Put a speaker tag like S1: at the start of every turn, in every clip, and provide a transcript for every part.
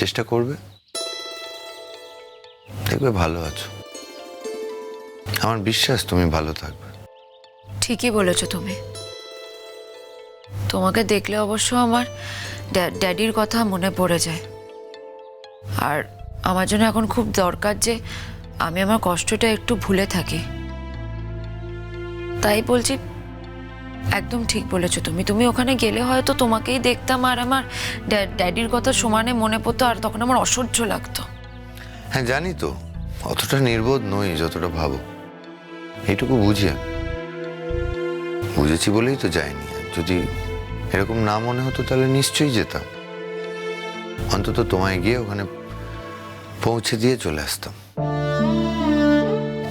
S1: চেষ্টা করবে, দেখবে ভালো আছো। আমার বিশ্বাস তুমি ভালো থাকবে।
S2: ঠিকই বলেছো তুমি। তোমাকে দেখলে অবশ্য আমার ড্যাডির কথা মনে পড়ে যায়। আর আমার জন্য এখন খুব দরকার যে আমি আমার কষ্টটা একটু ভুলে থাকি। তাই বলছি, একদম ঠিক বলেছো তুমি। তুমি ওখানে গেলে হয়তো তোমাকেই দেখতাম আর আমার ড্যাডির কথা সমানে মনে পড়তো, আর তখন আমার অসহ্য লাগতো।
S1: হ্যাঁ জানি তো, অতটা নির্বোধ নই যতটা ভাবো, এইটুকু বুঝি আমি। বুঝেছি বলেই তো যাইনি। আর যদি এরকম না মনে হতো তাহলে নিশ্চয়ই যেতাম। অন্তত তোমায় গিয়ে ওখানে পৌঁছে দিয়ে চলে আসতাম।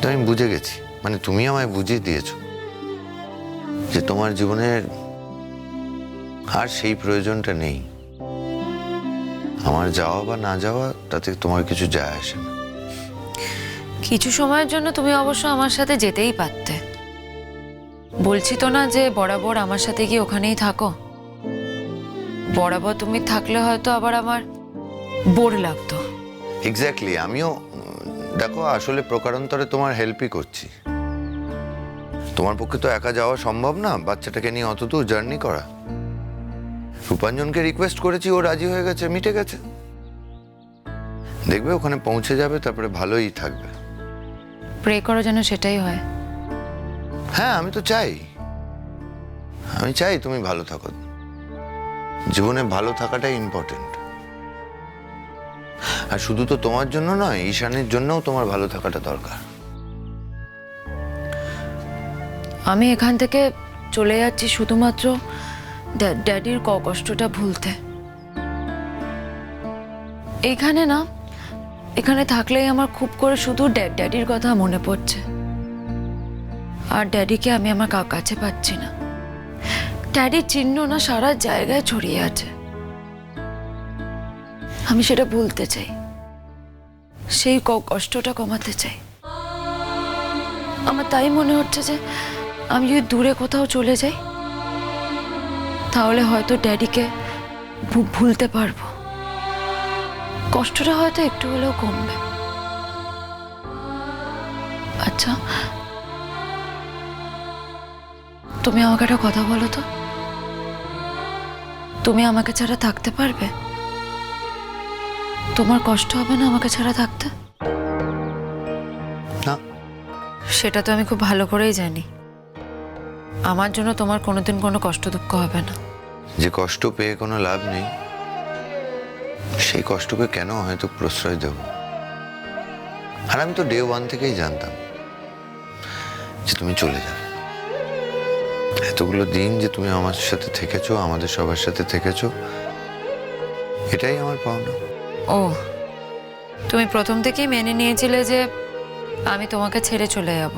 S1: তো আমি বুঝে গেছি, মানে তুমি আমায় বুঝিয়ে দিয়েছো যে তোমার জীবনের আর সেই প্রয়োজনটা নেই। আমার যাওয়া বা না যাওয়া তাতে তোমার কিছু যায় আসে না।
S2: কিছু সময়ের জন্য তুমি অবশ্য আমার সাথে যেতেই পারতে। বলছি তো না যে বরাবর আমার সাথে গিয়ে ওখানেই থাকো। বরাবর তুমি থাকলে হয়তো আবার আমার বোর লাগতো।
S1: এক্স্যাক্টলি, আমিও দেখো আসলে প্রকারান্তরে তোমার হেল্পই করছি। তোমার পক্ষে তো একা যাওয়া সম্ভব না, বাচ্চাটাকে নিয়ে অত দূর জার্নি করা। রূপাঞ্জনকে রিকোয়েস্ট করেছি, ও রাজি হয়ে গেছে, মিটে গেছে। দেখবে ওখানে পৌঁছে যাবে, তারপরে ভালোই থাকবে।
S2: প্রে করো যেন সেটাই হয়।
S1: হ্যাঁ আমি তো চাই, আমি চাই তুমি ভালো থাকো। জীবনে ভালো থাকাটাই ইম্পর্টেন্ট। আর শুধু তো তোমার জন্য নয়, ঈশানের জন্যও তোমার ভালো থাকাটা দরকার।
S2: আমি এখান থেকে চলে যাচ্ছি শুধুমাত্র ড্যাডির কষ্টটা ভুলতে। এইখানে না, এখানে থাকলেই আমার খুব করে শুধু ড্যাডির কথা মনে পড়ছে। আর ড্যাডিকে আমি আমার কাছে পাচ্ছি না। ড্যাডির চিহ্ন না সারা জায়গায় ছড়িয়ে আছে। আমি সেটা ভুলতে চাই, সেই কষ্টটা কমাতে চাই। আমার তাই মনে হচ্ছে যে আমি যদি দূরে কোথাও চলে যাই তাহলে হয়তো ড্যাডিকে ভুলতে পারবো। কষ্টটা হয়তো একটু হলেও কমবে। আচ্ছা, তুমি আমাকে একটা কথা বলো তো, তুমি আমাকে ছাড়া থাকতে পারবে? তোমার কষ্ট হবে না আমাকে ছাড়া থাকতে?
S1: না।
S2: সেটা তো আমি খুব ভালো করেই জানি। আমার জন্য তোমার কোনোদিন কোনো কষ্ট দুঃখ হবে না।
S1: যে কষ্ট পেয়ে কোনো লাভ নেই, সেই কষ্টকে কেন হয়তো প্রশ্রয় দেব? আর আমি তো ডে ওয়ান থেকেই জানতাম যে তুমি চলে যাবে। এতগুলো দিন যে তুমি আমার সাথে থেকেছো, আমাদের সবার সাথে থেকেছো, এটাই আমার পাওনা।
S2: ও, তুমি প্রথম থেকেই মেনে নিয়েছিলে যে আমি তোমাকে ছেড়ে চলে যাব,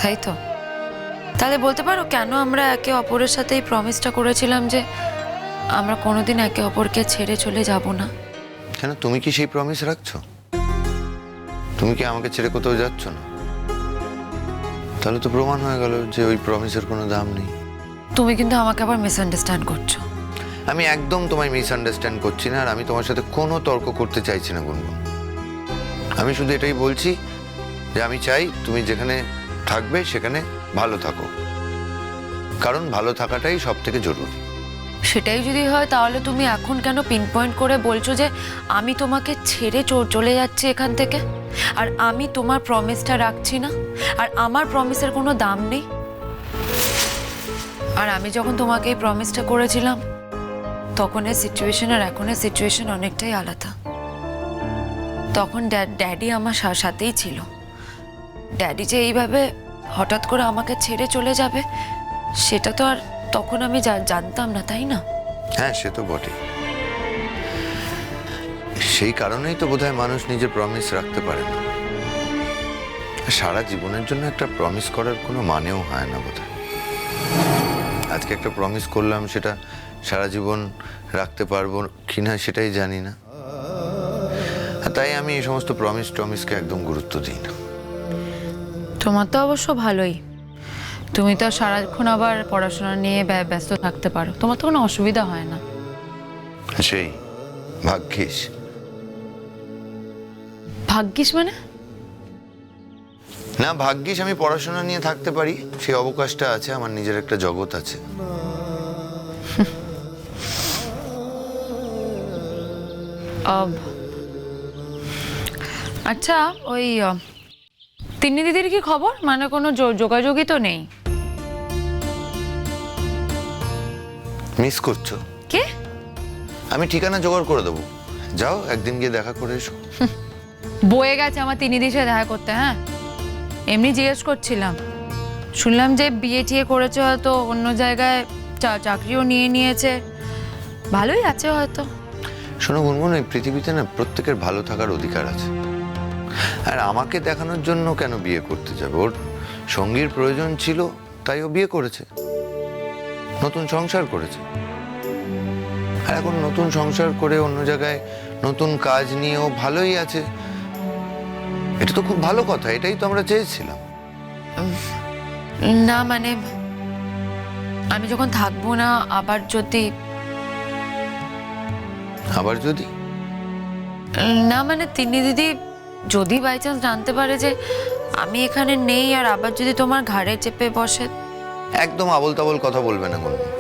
S2: তাই তো? তাহলে বলতে পারো কেন আমরা একে অপরের সাথে এই প্রমিসটা করেছিলাম যে আমরা কোনোদিন একে অপরকে ছেড়ে চলে যাব না?
S1: কেন, তুমি কি সেই প্রমিস রাখছো? তুমি কি আমাকে ছেড়ে কোথাও যাচ্ছ না? তাহলে তো প্রমাণ হয়ে গেল যে ওই প্রমিসের কোনো দাম নেই।
S2: তুমি কিন্তু আমাকে আবার মিসআন্ডারস্ট্যান্ড করছো।
S1: আমি একদম তোমায় মিসআন্ডারস্ট্যান্ড করছি না, আর আমি তোমার সাথে কোনো তর্ক করতে চাইছি না গুনগুন। আমি শুধু এটাই বলছি যে আমি চাই তুমি যেখানে থাকবে সেখানে ভালো থাকো, কারণ ভালো থাকাটাই সব থেকে জরুরি।
S2: সেটাই যদি হয় তাহলে তুমি এখন কেন পিন পয়েন্ট করে বলছো যে আমি তোমাকে ছেড়ে চলে যাচ্ছি এখান থেকে, আর আমি তোমার প্রমিসটা রাখছি না, আর আমার প্রমিসের কোনো দাম নেই? আর আমি যখন তোমাকে এই প্রমিসটা করেছিলাম তখনের সিচুয়েশন আর এখনের সিচুয়েশন অনেকটাই আলাদা। তখন ড্যাডি আমার সাথেই ছিল। ড্যাডি যে এইভাবে হঠাৎ করে আমাকে ছেড়ে চলে যাবে সেটা তো আর তখন আমি জানতাম না, তাই না?
S1: হ্যাঁ সে তো বটে। সেই কারণেই তো বোধহয় মানুষ নিজের প্রমিস রাখতে পারে না। সারা জীবনের জন্য একটা প্রমিস করার কোনো মানেও হয় না বোধহয়। আজকে একটা প্রমিস করলাম, সেটা সারা জীবন রাখতে পারবো কিনা সেটাই জানি না। তাই আমি এই সমস্ত টমিসকে একদম গুরুত্ব দিই না।
S2: তোমার তো অবশ্য ভালোই, তুমি তো সারাক্ষণ আবার পড়াশোনা নিয়ে ব্যস্ত থাকতে পারো, তোমার তো কোনো অসুবিধা হয় না।
S1: সেই ভাগ্যিস,
S2: ভাগ্যিস মানে?
S1: না ভাগ্যিস আমি পড়াশোনা নিয়ে থাকতে পারি, সেই অবকাশটা আছে, আমার নিজের একটা জগৎ আছে।
S2: আচ্ছা, ওই তিন্নি দিদির কি খবর? মানে কোনো যোগাযোগই তো নেই।
S1: মিস করছো?
S2: কে?
S1: আমি ঠিকানা জোগাড় করে দেবো, যাও একদিন গিয়ে দেখা করে এসো।
S2: বয়ে গেছে আমার তিন্নি দিদির সাথে দেখা করতে। হ্যাঁ, এমনি জিজ্ঞেস করছিলাম, শুনলাম যে বিয়ে টিয়ে করেছে, হয়তো অন্য জায়গায় চাকরিও নিয়ে নিয়েছে, ভালোই আছে হয়তো।
S1: শোনো গুনগুন, এই পৃথিবীতে না প্রত্যেকের ভালো থাকার অধিকার আছে। আর আমাকে দেখানোর জন্য কেন বিয়ে করতে যাবে? ওর সঙ্গীর প্রয়োজন ছিল, তাই ও বিয়ে করেছে, নতুন সংসার করেছে। আর এখন নতুন সংসার করে অন্য জায়গায় নতুন কাজ নিয়ে ও ভালোই আছে। এটা তো খুব ভালো কথা, এটাই তো আমরা চেয়েছিলাম।
S2: না মানে আমি যখন থাকবো না, আবার যদি না মানে তিন্নি দিদি যদি বাই চান্স জানতে পারে যে আমি এখানে নেই, আর আবার যদি তোমার ঘাড়ে চেপে বসে।
S1: একদম আবোল তাবোল কথা বলবে না গুনগুন।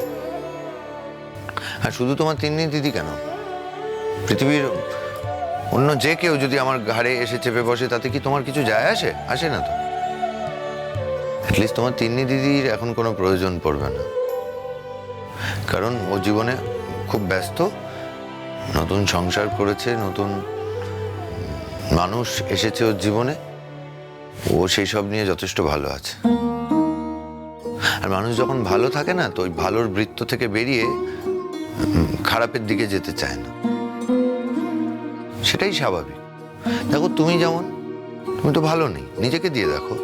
S1: আর শুধু তোমার তিন্নি দিদি কেন, পৃথিবীর অন্য যে কেউ যদি আমার ঘাড়ে এসে চেপে বসে, তাতে কি তোমার কিছু যায় আসে? আসে না তো। অ্যাটলিস্ট তোমার তিন্নি দিদির এখন কোনো প্রয়োজন পড়বে না, কারণ ও জীবনে খুব ব্যস্ত, নতুন সংসার করেছে, নতুন মানুষ এসেছে ওর জীবনে, ও সেই সব নিয়ে যথেষ্ট ভালো আছে। আর মানুষ যখন ভালো থাকে না, তো ওই ভালোর বৃত্ত থেকে বেরিয়ে খারাপের দিকে যেতে চায় না, সেটাই স্বাভাবিক। দেখো তুমি যেমন, তুমি তো ভালো নেই, নিজেকে দিয়ে দেখো।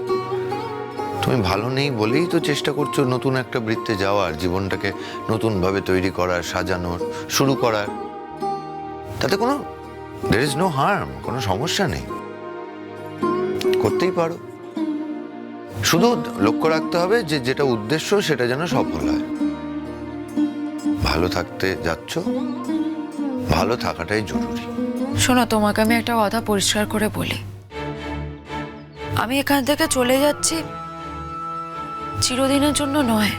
S1: তুমি ভালো নেই বলেই তো চেষ্টা করছো নতুন একটা বৃত্তে যাওয়ার, জীবনটাকে নতুনভাবে তৈরি করার, সাজানোর, শুরু করার। তাতে কোনো there is no harm, কোনো সমস্যা নেই, করতেই পারো। শুধু লক্ষ্য রাখতে হবে যে যেটা উদ্দেশ্য সেটা যেন সফল হয়। ভালো থাকতে যাচ্ছ, ভালো থাকাটাই জরুরি।
S2: শোনো, তোমাকে আমি একটা কথা পরিষ্কার করে বলি, আমি এখান থেকে চলে যাচ্ছি চিরদিনের জন্য নয়,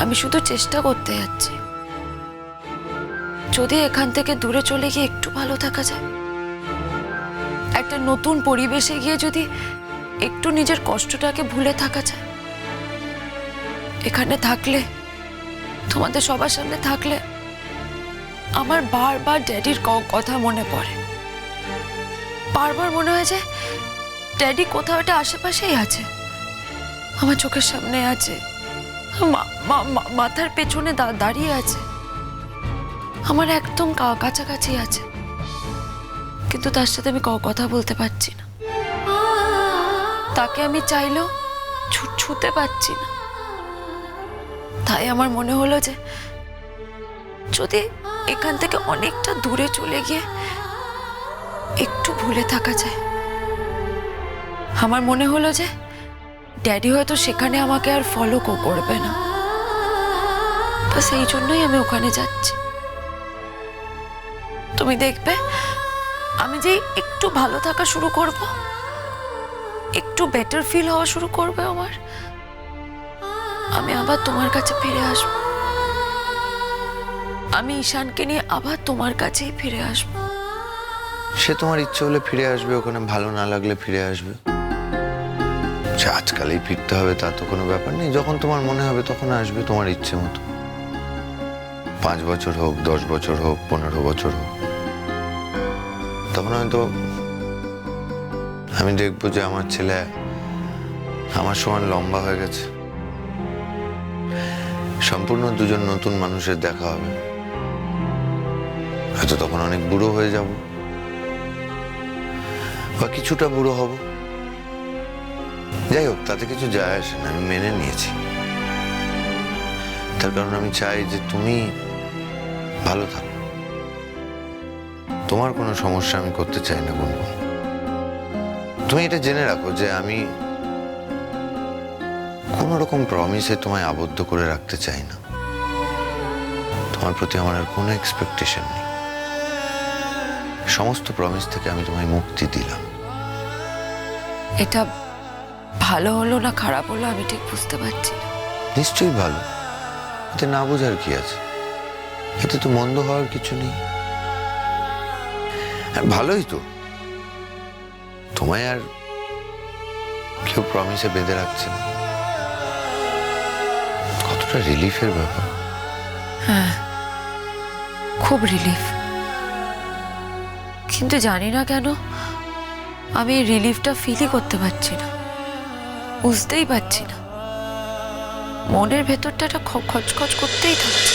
S2: আমি শুধু চেষ্টা করতে যাচ্ছি। যদি এখান থেকে দূরে চলে গিয়ে একটু ভালো থাকা যায়, একটা নতুন পরিবেশে গিয়ে যদি একটু নিজের কষ্টটাকে ভুলে থাকা যায়, এখানে থাকলে, তোমাদের সবার সামনে থাকলে আমার বারবার ড্যাডির কথা মনে পড়ে। বারবার মনে হয় যে ড্যাডি কোথাও একটা আশেপাশেই আছে, আমার চোখের সামনে আছে, মাথার পেছনে দাঁড়িয়ে আছে, আমার একদম কাছাকাছি আছে, কিন্তু তার সাথে আমি কথা বলতে পারছি না, তাকে আমি চাইলেও ছুতে পারছি না। তাই আমার মনে হলো যে যদি এখান থেকে অনেকটা দূরে চলে গিয়ে একটু ভুলে থাকা যায়। আমার মনে হলো যে ড্যাডি হয়তো সেখানে আমাকে আর ফলো করবে না, তো সেই জন্যই আমি ওখানে যাচ্ছি। তুমি দেখবে আমি যেই একটু ভালো থাকা শুরু করব, একটু বেটার ফিল হওয়া শুরু করবে আমার, আমি আবার তোমার কাছে ফিরে আসব, আমি ঈশানকে নিয়ে আবার তোমার কাছেই ফিরে আসব।
S1: সে তোমার ইচ্ছে হলে ফিরে আসবে, ওখানে ভালো না লাগলে ফিরে আসবে। আজকালই ফিরতে হবে তা তো কোনো ব্যাপার নেই, যখন তোমার মনে হবে তখন আসবে, তোমার ইচ্ছে মতো। 5 বছর হোক, 10 বছর হোক, 15 বছর হোক, তখন হয়তো আমি দেখবো যে আমার ছেলে আমার সমান লম্বা হয়ে গেছে, সম্পূর্ণ দুজন নতুন মানুষের দেখা হবে। হয়তো তখন অনেক বুড়ো হয়ে যাব, বা কিছুটা বুড়ো হব, যাই হোক তাতে কিছু যায় আসে না, আমি মেনে নিয়েছি। তার কারণ আমি চাই যে তুমি ভালো থাকো, তোমার কোনো সমস্যা আমি করতে চাই না গুনগুন। তুমি এটা জেনে রাখো যে আমি কোনো রকম প্রমিসে তোমায় আবদ্ধ করে রাখতে চাই না, তোমার প্রতি আমার আর কোনো এক্সপেকটেশন নেই। সমস্ত প্রমিস থেকে আমি তোমায় মুক্তি দিলাম।
S2: এটা ভালো হলো না খারাপ হলো আমি ঠিক বুঝতে পারছি না।
S1: নিশ্চয়ই ভালো, এতে না বোঝার কি আছে? এতে তো মন্দ হওয়ার কিছু নেই। হ্যাঁ, ভালোই তো। তোমায় আর কেউ প্রমিসে বেঁধে রাখছে না, কতটা রিলিফের ব্যাপার।
S2: হ্যাঁ, খুব রিলিফ। কিন্তু জানি না কেন আমি এই রিলিফটা ফিলই করতে পারছি না, বুঝতেই পারছি না। মনের ভেতরটা একটা খচখচ করতেই থাকছে।